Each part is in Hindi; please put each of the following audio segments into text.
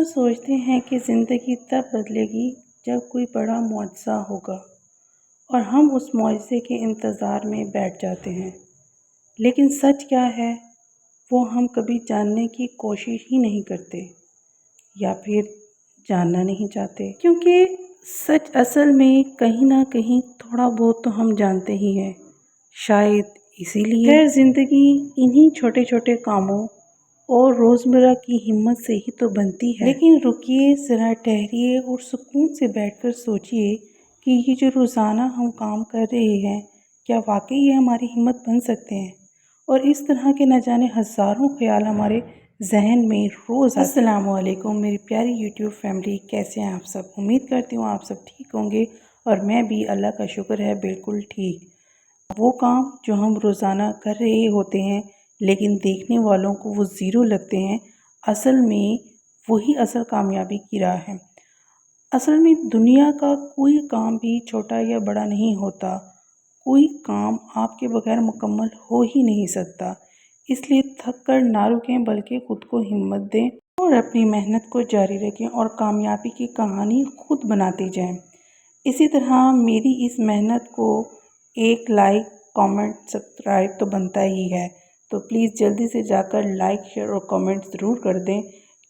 सोचते हैं कि ज़िंदगी तब बदलेगी जब कोई बड़ा मुआवज़ा होगा और हम उस मुआवज़े के इंतज़ार में बैठ जाते हैं। लेकिन सच क्या है, वो हम कभी जानने की कोशिश ही नहीं करते या फिर जानना नहीं चाहते, क्योंकि सच असल में कहीं ना कहीं थोड़ा बहुत तो हम जानते ही हैं। शायद इसीलिए खैर ज़िंदगी इन्हीं छोटे छोटे कामों और रोज़मर्रा की हिम्मत से ही तो बनती है। लेकिन रुकिए, ज़रा ठहरिए और सुकून से बैठकर सोचिए कि ये जो रोज़ाना हम काम कर रहे हैं, क्या वाकई ये हमारी हिम्मत बन सकते हैं। और इस तरह के न जाने हज़ारों ख्याल हमारे जहन में रोज़। अस्सलाम वालेकुम मेरी प्यारी यूट्यूब फैमिली, कैसे हैं आप सब। उम्मीद करती हूँ आप सब ठीक होंगे और मैं भी, अल्लाह का शुक्र है, बिल्कुल ठीक। वो काम जो हम रोज़ाना कर रहे होते हैं लेकिन देखने वालों को वो ज़ीरो लगते हैं, असल में वही असल कामयाबी की राह है। असल में दुनिया का कोई काम भी छोटा या बड़ा नहीं होता। कोई काम आपके बगैर मुकम्मल हो ही नहीं सकता। इसलिए थक कर ना रुकें, बल्कि ख़ुद को हिम्मत दें और अपनी मेहनत को जारी रखें और कामयाबी की कहानी खुद बनाते जाएं। इसी तरह मेरी इस मेहनत को एक लाइक, कमेंट, सब्सक्राइब तो बनता ही है। तो प्लीज़ जल्दी से जाकर लाइक, शेयर और कमेंट ज़रूर कर दें,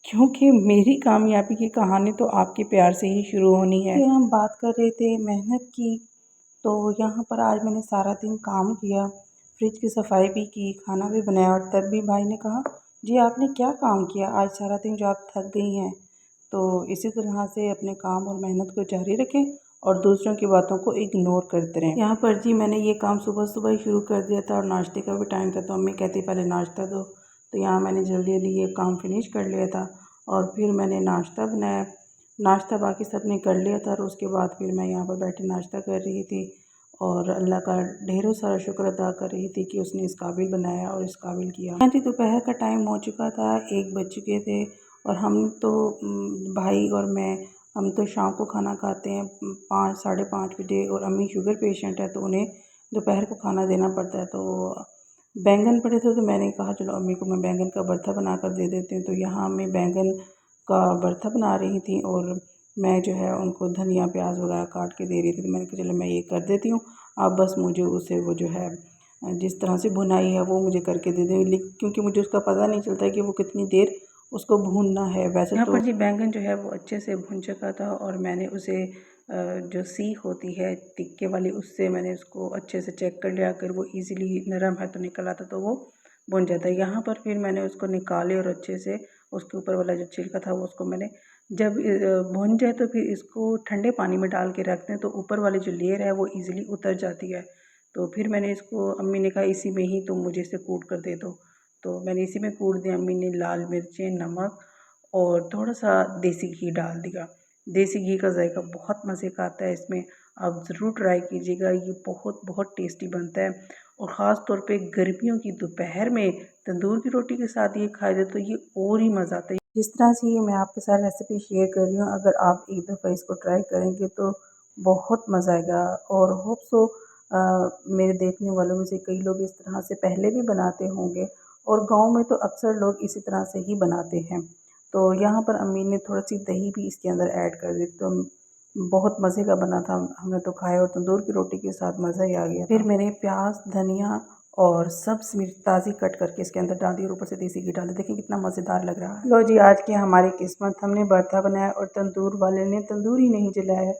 क्योंकि मेरी कामयाबी की कहानी तो आपके प्यार से ही शुरू होनी है। हम बात कर रहे थे मेहनत की, तो यहाँ पर आज मैंने सारा दिन काम किया, फ्रिज की सफाई भी की, खाना भी बनाया और तब भी भाई ने कहा, जी आपने क्या काम किया आज सारा दिन जो आप थक गई हैं। तो इसी तरह से अपने काम और मेहनत को जारी रखें और दूसरों की बातों को इग्नोर करते रहें। यहाँ पर जी मैंने ये काम सुबह सुबह ही शुरू कर दिया था और नाश्ते का भी टाइम था, तो अम्मी कहती पहले नाश्ता दो। तो यहाँ मैंने जल्दी जल्दी ये काम फिनिश कर लिया था और फिर मैंने नाश्ता बनाया। नाश्ता बाकी सब ने कर लिया था और उसके बाद फिर मैं यहाँ पर बैठे नाश्ता कर रही थी और अल्लाह का ढेरों सारा शुक्र अदा कर रही थी कि उसने इस काबिल बनाया और इस काबिल किया। हाँ जी, दोपहर का टाइम हो चुका था, 1 बज चुके थे और हम तो भाई और मैं, हम तो शाम को खाना खाते हैं 5 साढ़े 5 बजे और अम्मी शुगर पेशेंट है तो उन्हें दोपहर को खाना देना पड़ता है। तो बैंगन पड़े थे तो मैंने कहा चलो अम्मी को मैं बैंगन का भरता बना कर दे देती हूँ। तो यहाँ अम्मी बैंगन का भरता बना रही थी और मैं जो है उनको धनिया प्याज वगैरह काट के दे रही थी। तो मैंने कहा चलो मैं ये कर देती हूँ, आप बस मुझे उसे वो जो है जिस तरह से भुनाई है वो मुझे करके दे दें, लेकिन क्योंकि मुझे उसका पता नहीं चलता कि वो कितनी देर उसको भूनना है। वैसे यहाँ पर जी बैंगन जो है वो अच्छे से भुन चुका था और मैंने उसे जो सीख होती है टिक्के वाली, उससे मैंने उसको अच्छे से चेक कर लिया। अगर वो इजीली नरम है तो निकल आता तो वो भुन जाता है। यहाँ पर फिर मैंने उसको निकाले और अच्छे से उसके ऊपर वाला जो छिलका था वो उसको मैंने जब भुन जाए तो फिर इसको ठंडे पानी में डाल के रख दें तो ऊपर वाली जो लेयर है वो ईज़िली उतर जाती है। तो फिर मैंने इसको, अम्मी ने कहा इसी में ही तुम मुझे इसे कूट कर दे दो, तो मैंने इसी में कूट दिया। अम्मी ने लाल मिर्चें, नमक और थोड़ा सा देसी घी डाल दिया। देसी घी का जायका बहुत मज़े का आता है इसमें, आप ज़रूर ट्राई कीजिएगा, ये बहुत बहुत टेस्टी बनता है। और ख़ास तौर पे गर्मियों की दोपहर में तंदूर की रोटी के साथ ये खाया जाए तो ये और ही मज़ा आता है। जिस तरह से ये मैं आपके साथ रेसिपी शेयर कर रही हूँ, अगर आप एक दफ़ा इसको ट्राई करेंगे तो बहुत मज़ा आएगा। और होप सो मेरे देखने वालों में से कई लोग इस तरह से पहले भी बनाते होंगे और गांव में तो अक्सर लोग इसी तरह से ही बनाते हैं। तो यहाँ पर अम्मी ने थोड़ा सी दही भी इसके अंदर ऐड कर दी, तो बहुत मज़े का बना था। हमने तो खाया और तंदूर की रोटी के साथ मज़ा ही आ गया। फिर मैंने प्याज, धनिया और सब्ज़ मिर्च ताज़ी कट करके इसके अंदर डाल दी और ऊपर से देसी घी डाल दी। देखिए कितना मज़ेदार लग रहा है। लो जी, आज की हमारी किस्मत, हमने भरता बनाया और तंदूर वाले ने तंदूर ही नहीं जलाया।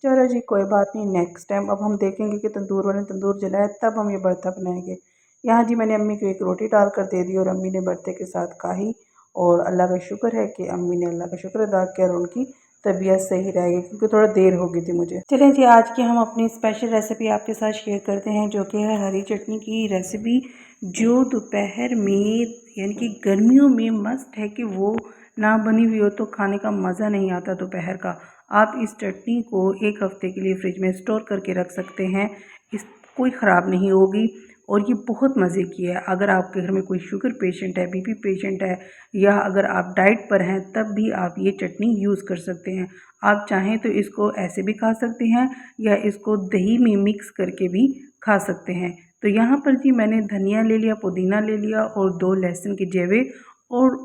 चलो जी कोई बात नहीं, नेक्स्ट टाइम अब हम देखेंगे कि तंदूर वाले ने तंदूर जलाया तब हम ये भरता बनाएंगे। यहाँ जी मैंने अम्मी को एक रोटी डाल कर दे दी और अम्मी ने भरते के साथ खाई और अल्लाह का शुक्र है कि अम्मी ने अल्लाह का शुक्र अदा किया और उनकी तबीयत सही रह गई, क्योंकि थोड़ा देर हो गई थी मुझे। चलें जी, आज की हम अपनी स्पेशल रेसिपी आपके साथ शेयर करते हैं, जो कि है हरी चटनी की रेसिपी, जो दोपहर में यानी कि गर्मियों में मस्त है कि वो ना बनी हुई हो तो खाने का मज़ा नहीं आता दोपहर का। आप इस चटनी को 1 हफ़्ते के लिए फ्रिज में स्टोर करके रख सकते हैं, इस कोई ख़राब नहीं होगी और ये बहुत मज़े की है। अगर आपके घर में कोई शुगर पेशेंट है, बीपी पेशेंट है या अगर आप डाइट पर हैं तब भी आप ये चटनी यूज़ कर सकते हैं। आप चाहें तो इसको ऐसे भी खा सकते हैं या इसको दही में मिक्स करके भी खा सकते हैं। तो यहाँ पर जी मैंने धनिया ले लिया, पुदीना ले लिया और 2 लहसुन के जेवे और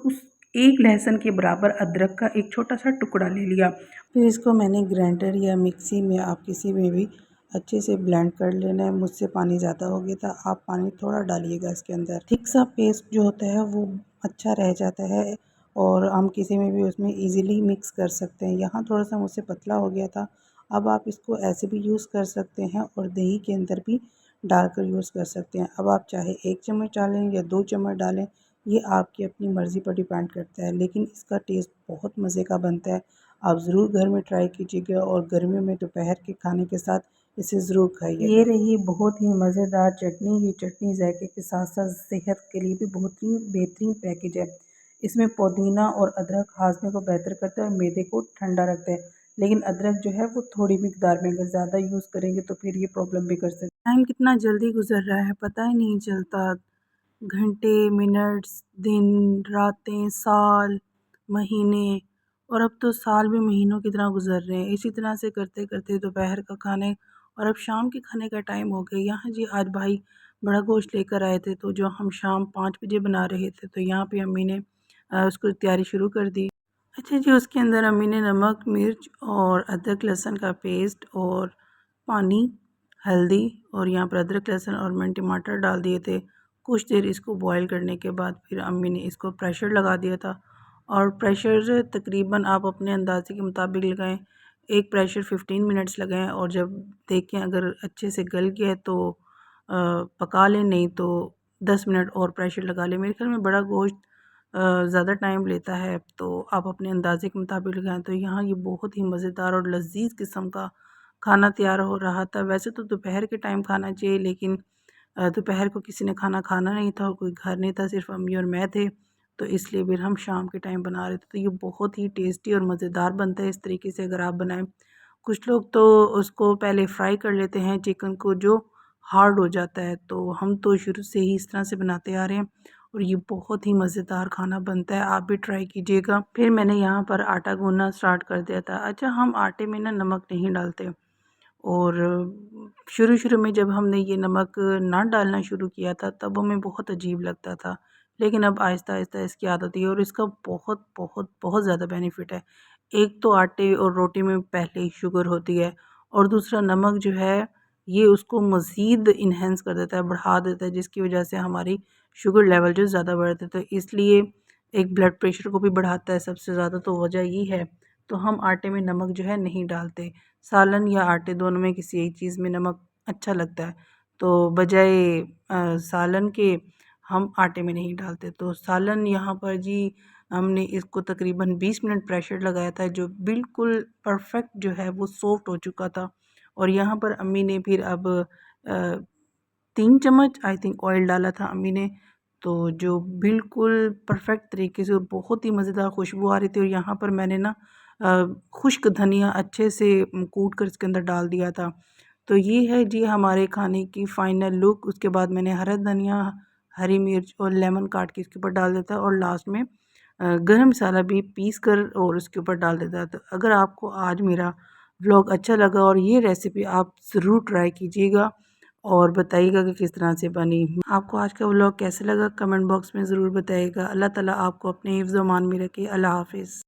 एक लहसुन के बराबर अदरक का एक छोटा सा टुकड़ा ले लिया। फिर इसको मैंने ग्राइंडर या मिक्सी में, आप किसी में भी अच्छे से ब्लेंड कर लेना है। मुझसे पानी ज़्यादा हो गया था, आप पानी थोड़ा डालिएगा इसके अंदर। थिक सा पेस्ट जो होता है वो अच्छा रह जाता है और हम किसी में भी उसमें इजीली मिक्स कर सकते हैं। यहाँ थोड़ा सा मुझसे पतला हो गया था। अब आप इसको ऐसे भी यूज़ कर सकते हैं और दही के अंदर भी डालकर यूज़ कर सकते हैं। अब आप चाहे 1 चम्मच डालें या 2 चम्मच डालें, ये आपकी अपनी मर्ज़ी पर डिपेंड करता है, लेकिन इसका टेस्ट बहुत मज़े का बनता है। आप ज़रूर घर में ट्राई कीजिएगा और गर्मियों में दोपहर के खाने के साथ इसे ज़रूर खाइएगा। ये रही बहुत ही मज़ेदार चटनी। ये चटनी जायके के साथ साथ सेहत के लिए भी बहुत ही बेहतरीन पैकेज है। इसमें पुदीना और अदरक हाज़मे को बेहतर करता है और मैदे को ठंडा रखता है। लेकिन अदरक जो है वो थोड़ी मिकदार में, अगर ज़्यादा यूज़ करेंगे तो फिर ये प्रॉब्लम भी कर सकता है। टाइम कितना जल्दी गुजर रहा है पता ही नहीं चलता। घंटे, मिनट्स, दिन, रातें, साल, महीने, और अब तो साल भी महीनों की तरह गुजर रहे हैं। इसी तरह से करते करते दोपहर का खाने और अब शाम के खाने का टाइम हो गया। यहाँ जी आज भाई बड़ा गोश्त लेकर आए थे, तो जो हम शाम 5 बजे बना रहे थे, तो यहाँ पे अम्मी ने उसको तैयारी शुरू कर दी। अच्छा जी, उसके अंदर अम्मी ने नमक, मिर्च और अदरक लहसुन का पेस्ट और पानी, हल्दी और यहाँ पर अदरक लहसुन और मैंने टमाटर डाल दिए थे। कुछ देर इसको बॉईल करने के बाद फिर अम्मी ने इसको प्रेशर लगा दिया था और प्रेशर तकरीबन आप अपने अंदाज़े के मुताबिक लगाएं। एक प्रेशर 15 मिनट्स लगाएं और जब देखें अगर अच्छे से गल गया है तो पका लें, नहीं तो 10 मिनट और प्रेशर लगा लें। मेरे ख्याल में बड़ा गोश्त ज़्यादा टाइम लेता है, तो आप अपने अंदाज़े के मुताबिक लगाएं। तो यहाँ ये बहुत ही मज़ेदार और लज़ीज़ किस्म का खाना तैयार हो रहा था। वैसे तो दोपहर के टाइम खाना चाहिए, लेकिन दोपहर को किसी ने खाना खाना नहीं था और कोई घर नहीं था, सिर्फ अम्मी और मैं थे, तो इसलिए फिर हम शाम के टाइम बना रहे थे। तो ये बहुत ही टेस्टी और मज़ेदार बनता है इस तरीके से अगर आप बनाएं। कुछ लोग तो उसको पहले फ्राई कर लेते हैं चिकन को, जो हार्ड हो जाता है, तो हम तो शुरू से ही इस तरह से बनाते आ रहे हैं और ये बहुत ही मज़ेदार खाना बनता है। आप भी ट्राई कीजिएगा। फिर मैंने यहाँ पर आटा गूंदना स्टार्ट कर दिया था। अच्छा, हम आटे में ना नमक नहीं डालते और शुरू-शुरू में जब हमने ये नमक ना डालना शुरू किया था तब हमें बहुत अजीब लगता था, लेकिन अब आहिस्ता-आहिस्ता इसकी आदत है और इसका बहुत बहुत बहुत ज़्यादा बेनिफिट है। एक तो आटे और रोटी में पहले ही शुगर होती है और दूसरा नमक जो है ये उसको मज़ीद इन्हेंस कर देता है, बढ़ा देता है, जिसकी वजह से हमारी शुगर लेवल जो ज़्यादा बढ़ जाता है, तो इसलिए एक ब्लड प्रेशर को भी बढ़ाता है सबसे ज़्यादा, तो वजह ये है। तो हम आटे में नमक जो है नहीं डालते। सालन या आटे दोनों में किसी एक चीज़ में नमक अच्छा लगता है, तो बजाय सालन के हम आटे में नहीं डालते। तो सालन यहाँ पर जी हमने इसको तकरीबन 20 मिनट प्रेशर लगाया था, जो बिल्कुल परफेक्ट जो है वो सॉफ्ट हो चुका था। और यहाँ पर अम्मी ने फिर अब 3 चम्मच आई थिंक ऑयल डाला था अम्मी ने, तो जो बिल्कुल परफेक्ट तरीके से और बहुत ही मज़ेदार खुशबू आ रही थी। और यहाँ पर मैंने ना खुश्क धनिया अच्छे से कूट कर इसके अंदर डाल दिया था। तो ये है जी हमारे खाने की फ़ाइनल लुक। उसके बाद मैंने हरा धनिया, हरी मिर्च और लेमन काट के इसके ऊपर डाल देता है और लास्ट में गरम मसाला भी पीस कर और उसके ऊपर डाल देता है। तो अगर आपको आज मेरा व्लॉग अच्छा लगा और ये रेसिपी आप ज़रूर ट्राई कीजिएगा और बताइएगा कि किस तरह से बनी। आपको आज का व्लॉग कैसे लगा कमेंट बॉक्स में ज़रूर बताइएगा। अल्लाह ताला आपको अपने हिफ्ज़-ओ-मान में रखे। अल्लाह हाफ़िज़।